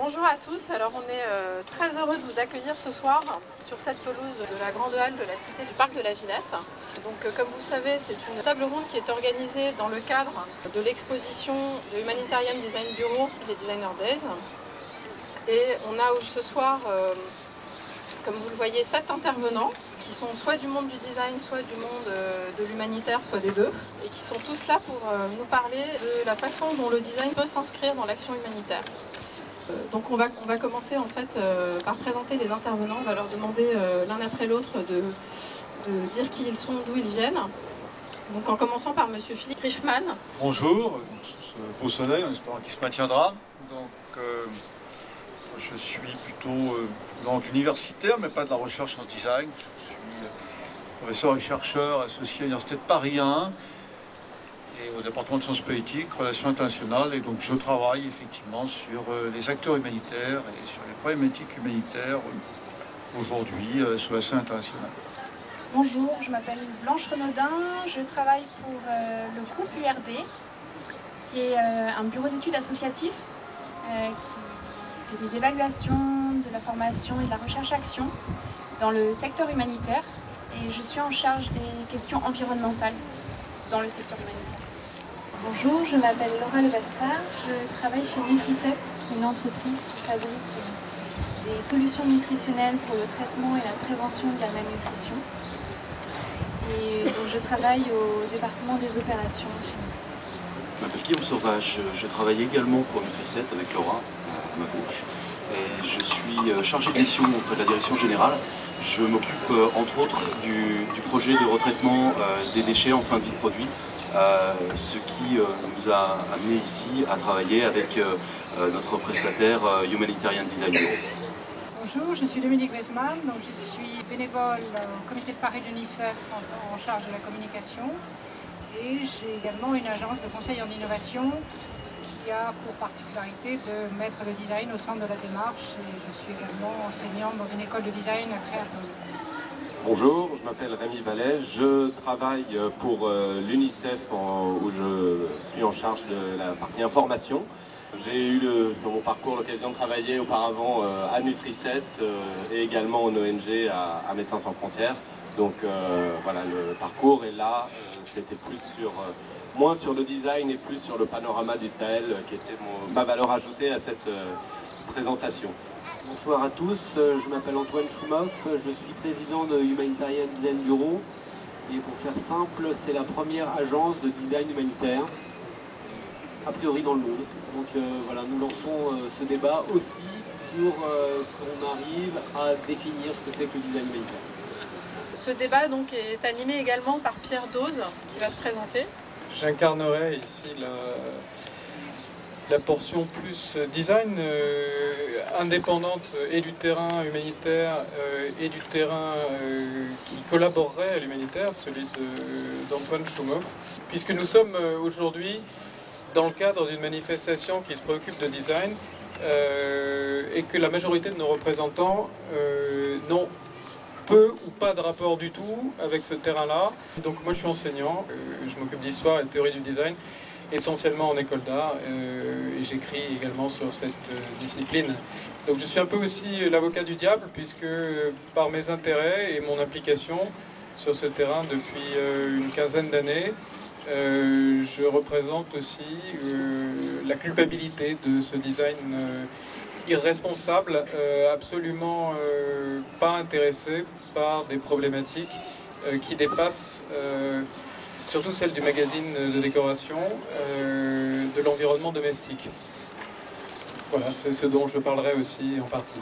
Bonjour à tous, alors on est très heureux de vous accueillir ce soir sur cette pelouse de la grande halle de la cité du parc de la Villette. Donc comme vous le savez, c'est une table ronde qui est organisée dans le cadre de l'exposition de Humanitarian Design Bureau des Designer Days. Et on a ce soir, comme vous le voyez, 7 intervenants qui sont soit du monde du design, soit du monde de l'humanitaire, soit des deux, et qui sont tous là pour nous parler de la façon dont le design peut s'inscrire dans l'action humanitaire. Donc on va commencer en fait par présenter les intervenants. On va leur demander l'un après l'autre de dire qui ils sont, d'où ils viennent. Donc en commençant par Monsieur Philippe Riffman. Bonjour, ce beau soleil, on espère qu'il se maintiendra. Donc je suis plutôt universitaire, mais pas de la recherche en design. Je suis professeur et chercheur associé à l'Université de Paris 1 et au département de sciences politiques, relations internationales, et donc je travaille effectivement sur les acteurs humanitaires et sur les problématiques humanitaires aujourd'hui sur la scène internationale. Bonjour, je m'appelle Blanche Renaudin, je travaille pour le groupe URD, qui est un bureau d'études associatif qui fait des évaluations de la formation et de la recherche-action dans le secteur humanitaire, et je suis en charge des questions environnementales dans le secteur humanitaire. Bonjour, je m'appelle Laura Levastard, je travaille chez Nutricept, qui est une entreprise qui fabrique des solutions nutritionnelles pour le traitement et la prévention de la malnutrition. Et donc je travaille au département des opérations. Je m'appelle Guillaume Sauvage, je travaille également pour Nutricept avec Laura à ma gauche. Et je suis chargé de mission auprès de la direction générale. Je m'occupe entre autres du projet de retraitement des déchets en fin de vie de produit. Ce qui nous a amené ici à travailler avec notre prestataire Humanitarian Design Bureau. Bonjour, je suis Dominique Weisman, donc je suis bénévole au comité de Paris de l'UNICEF en charge de la communication, et j'ai également une agence de conseil en innovation qui a pour particularité de mettre le design au centre de la démarche, et je suis également enseignante dans une école de design à Créateur. Bonjour, je m'appelle Rémi Vallet, je travaille pour l'UNICEF où je suis en charge de la partie information. J'ai eu dans mon parcours l'occasion de travailler auparavant à Nutricept et également en ONG à Médecins sans frontières. Donc voilà, le parcours est là, c'était moins sur le design et plus sur le panorama du Sahel qui était ma valeur ajoutée à cette présentation. Bonsoir à tous, je m'appelle Antoine Schoumoff, je suis président de Humanitarian Design Bureau, et pour faire simple, c'est la première agence de design humanitaire, a priori dans le monde. Donc voilà, nous lançons ce débat aussi pour qu'on arrive à définir ce que c'est que le design humanitaire. Ce débat donc est animé également par Pierre Dose qui va se présenter. J'incarnerai ici la portion plus design indépendante et du terrain humanitaire et du terrain qui collaborerait à l'humanitaire, celui d'Antoine Schoumoff, puisque nous sommes aujourd'hui dans le cadre d'une manifestation qui se préoccupe de design et que la majorité de nos représentants n'ont peu ou pas de rapport du tout avec ce terrain-là. Donc moi je suis enseignant, je m'occupe d'histoire et de théorie du design, essentiellement en école d'art, et j'écris également sur cette discipline. Donc je suis un peu aussi l'avocat du diable, puisque par mes intérêts et mon implication sur ce terrain depuis une quinzaine d'années, je représente aussi la culpabilité de ce design irresponsable, absolument pas intéressé par des problématiques qui dépassent surtout celle du magazine de décoration, de l'environnement domestique. Voilà, c'est ce dont je parlerai aussi en partie.